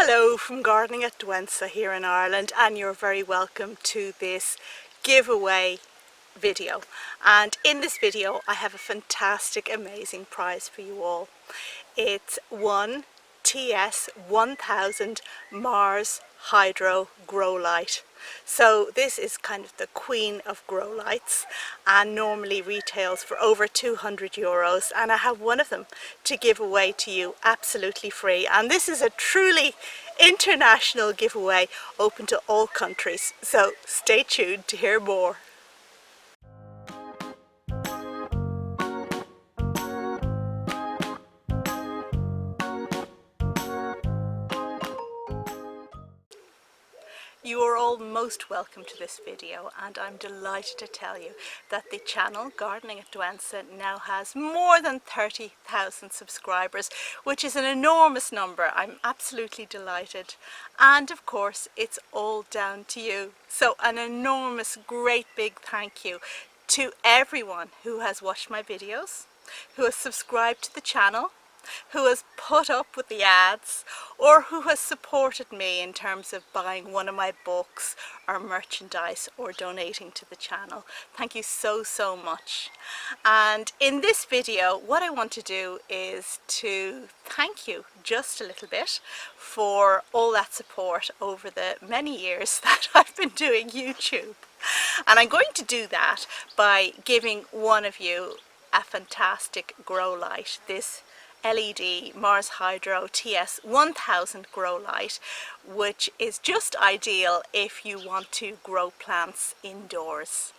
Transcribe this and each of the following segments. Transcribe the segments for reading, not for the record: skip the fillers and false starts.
Hello from Gardening at Douentza here in Ireland, and you're very welcome to this giveaway video. And in this video I have a fantastic, amazing prize for you all. It's one TS1000 Mars Hydro Growlight. So this is kind of the queen of grow lights and normally retails for over €200, and I have one of them to give away to you absolutely free. And this is a truly international giveaway open to all countries, so stay tuned to hear more. You are all most welcome to this video, and I'm delighted to tell you that the channel Gardening at Douentza now has more than 30,000 subscribers, which is an enormous number. I'm absolutely delighted, and of course it's all down to you. So an enormous, great big thank you to everyone who has watched my videos, who has subscribed to the channel, who has put up with the ads, or who has supported me in terms of buying one of my books or merchandise or donating to the channel. Thank you so much. And in this video what I want to do is to thank you just a little bit for all that support over the many years that I've been doing YouTube. And I'm going to do that by giving one of you a fantastic grow light, this LED Mars Hydro TS1000 grow light, which is just ideal if you want to grow plants indoors.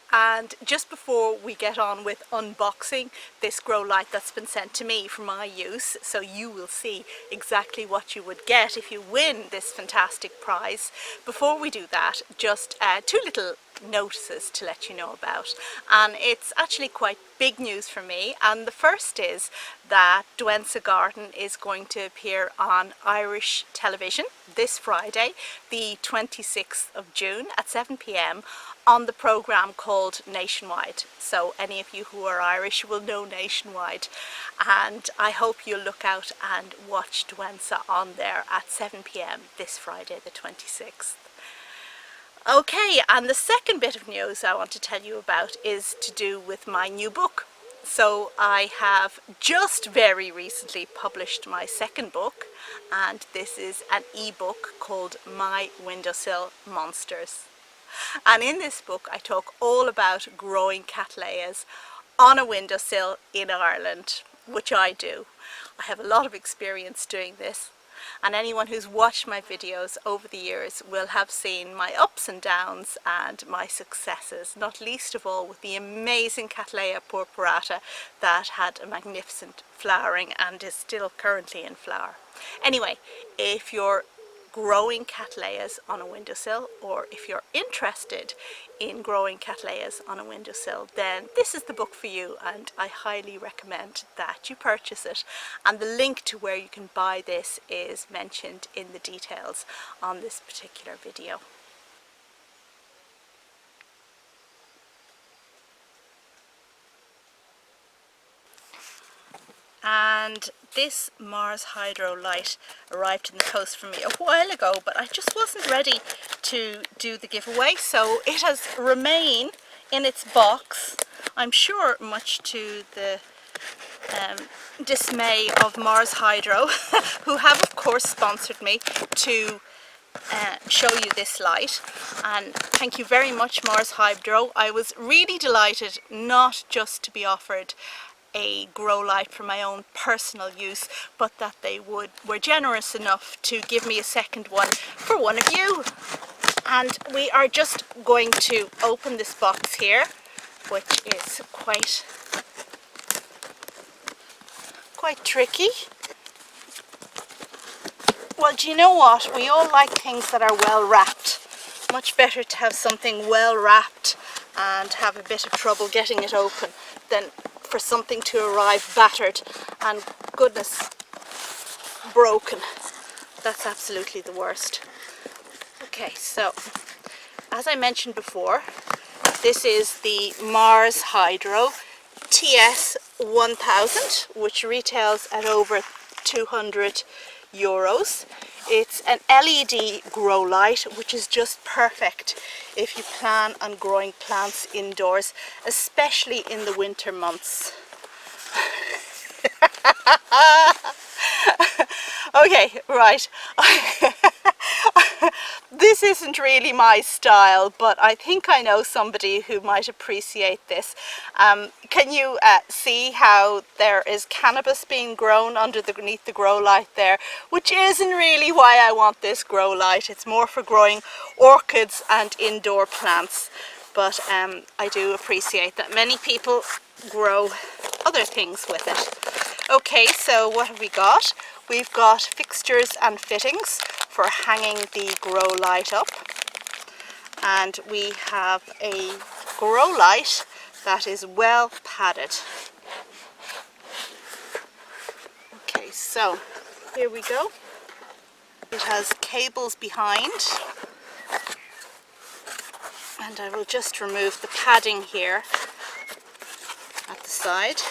And just before we get on with unboxing this grow light that's been sent to me for my use, so you will see exactly what you would get if you win this fantastic prize, before we do that, just two little notices to let you know about. And it's actually quite big news for me, and the first is that Douentza Garden is going to appear on Irish television this Friday, the 26th of June at 7 p.m. on the programme called Nationwide. So any of you who are Irish will know Nationwide, and I hope you'll look out and watch Douentza on there at 7 p.m. this Friday the 26th. Okay, and the second bit of news I want to tell you about is to do with my new book. So I have just very recently published my second book, and this is an ebook called My Windowsill Monsters. And in this book I talk all about growing cattleyas on a windowsill in Ireland, which I do. I have a lot of experience doing this, and anyone who's watched my videos over the years will have seen my ups and downs and my successes, not least of all with the amazing Cattleya purpurata that had a magnificent flowering and is still currently in flower. Anyway, if you're growing cattleyas on a windowsill, or if you're interested in growing cattleyas on a windowsill, then this is the book for you, and I highly recommend that you purchase it. And the link to where you can buy this is mentioned in the details on this particular video. And this Mars Hydro light arrived in the post for me a while ago, but I just wasn't ready to do the giveaway, so it has remained in its box, I'm sure much to the dismay of Mars Hydro, who have of course sponsored me to show you this light. And thank you very much, Mars Hydro. I was really delighted not just to be offered a grow light for my own personal use, but that they were generous enough to give me a second one for one of you. And we are just going to open this box here, which is quite tricky. Well, do you know what? We all like things that are well wrapped. Much better to have something well wrapped and have a bit of trouble getting it open than for something to arrive battered and, goodness, broken. That's absolutely the worst. Okay, so as I mentioned before, this is the Mars Hydro TS1000, which retails at over €200. It's an LED grow light, which is just perfect if you plan on growing plants indoors, especially in the winter months. Okay, right. This isn't really my style, but I think I know somebody who might appreciate this. Can you see how there is cannabis being grown underneath the grow light there? Which isn't really why I want this grow light. It's more for growing orchids and indoor plants. But I do appreciate that many people grow other things with it. Okay, so what have we got? We've got fixtures and fittings for hanging the grow light up, and we have a grow light that is well padded. Okay, so here we go. It has cables behind, and I will just remove the padding here at the side.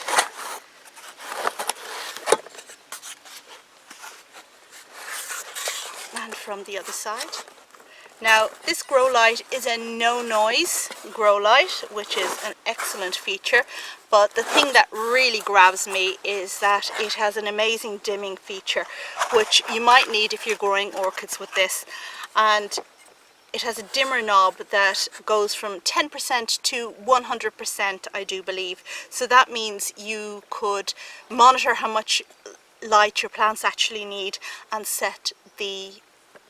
And from the other side. Now, this grow light is a no noise grow light, which is an excellent feature, but the thing that really grabs me is that it has an amazing dimming feature, which you might need if you're growing orchids with this. And it has a dimmer knob that goes from 10% to 100%, I do believe. So that means you could monitor how much light your plants actually need and set the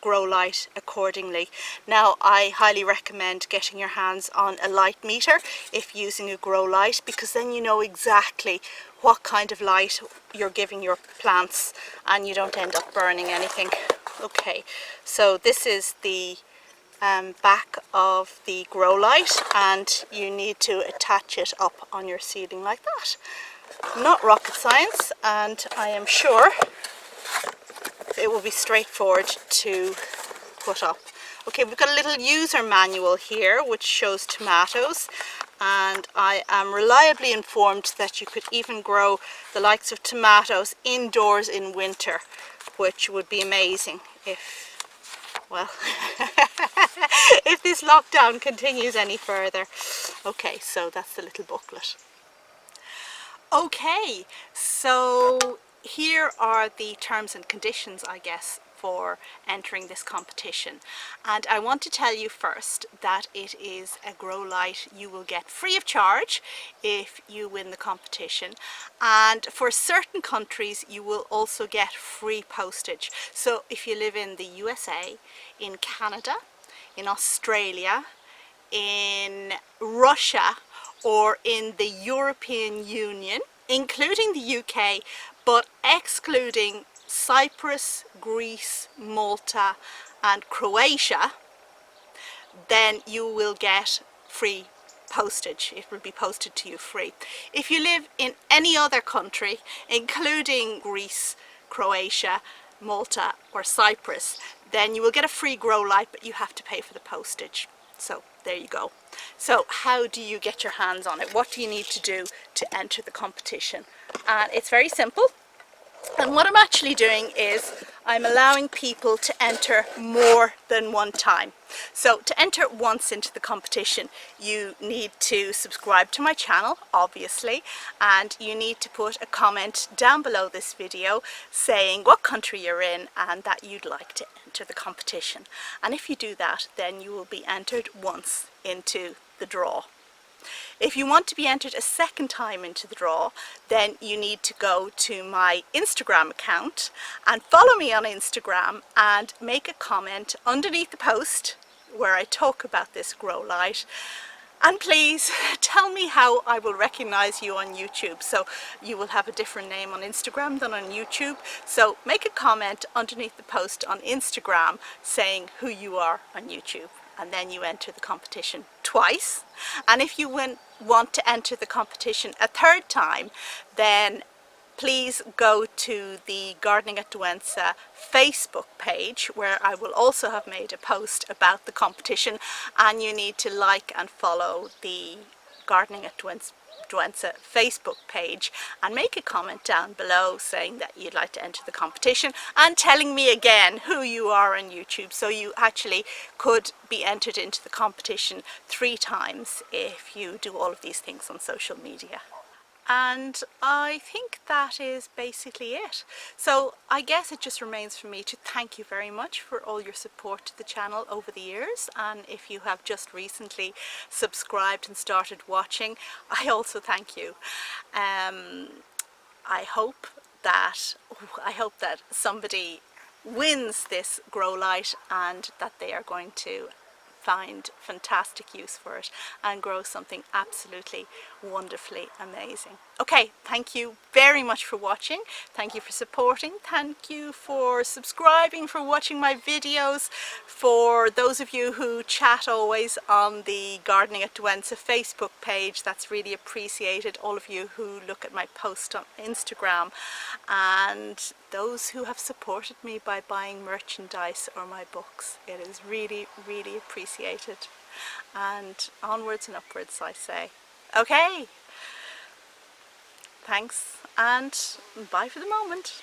grow light accordingly. Now, I highly recommend getting your hands on a light meter if using a grow light, because then you know exactly what kind of light you're giving your plants and you don't end up burning anything. Okay, so this is the back of the grow light, and you need to attach it up on your ceiling like that. Not rocket science, and I am sure it will be straightforward to put up. Okay, we've got a little user manual here which shows tomatoes, and I am reliably informed that you could even grow the likes of tomatoes indoors in winter, which would be amazing if, well, if this lockdown continues any further. Okay, so that's the little booklet. Okay, so here are the terms and conditions, I guess, for entering this competition. And I want to tell you first that it is a grow light you will get free of charge if you win the competition. And for certain countries, you will also get free postage. So if you live in the USA, in Canada, in Australia, in Russia, or in the European Union, including the UK, but excluding Cyprus, Greece, Malta and Croatia, then you will get free postage. It will be posted to you free. If you live in any other country, including Greece, Croatia, Malta or Cyprus, then you will get a free grow light, but you have to pay for the postage. So there you go. So how do you get your hands on it? What do you need to do to enter the competition? And it's very simple. And what I'm actually doing is I'm allowing people to enter more than one time. So to enter once into the competition, you need to subscribe to my channel, obviously, and you need to put a comment down below this video saying what country you're in and that you'd like to enter the competition. And if you do that, then you will be entered once into the draw. If you want to be entered a second time into the draw, then you need to go to my Instagram account and follow me on Instagram and make a comment underneath the post where I talk about this grow light. And please tell me how I will recognize you on YouTube. So you will have a different name on Instagram than on YouTube. So make a comment underneath the post on Instagram saying who you are on YouTube. And then you enter the competition twice. And if you want to enter the competition a third time, then please go to the Gardening at Douentza Facebook page, where I will also have made a post about the competition, and you need to like and follow the Gardening at Douentza Facebook page, and make a comment down below saying that you'd like to enter the competition and telling me again who you are on YouTube, so you actually could be entered into the competition 3 times if you do all of these things on social media. And I think that is basically it. So I guess it just remains for me to thank you very much for all your support to the channel over the years, and if you have just recently subscribed and started watching, I also thank you. I hope that somebody wins this Growlight and that they are going to find fantastic use for it and grow something absolutely wonderfully amazing. Okay, thank you very much for watching. Thank you for supporting. Thank you for subscribing, for watching my videos. For those of you who chat always on the Gardening at Douentza Facebook page, that's really appreciated. All of you who look at my post on Instagram, and those who have supported me by buying merchandise or my books. It is really, really appreciated. And onwards and upwards, I say. Okay, thanks and bye for the moment.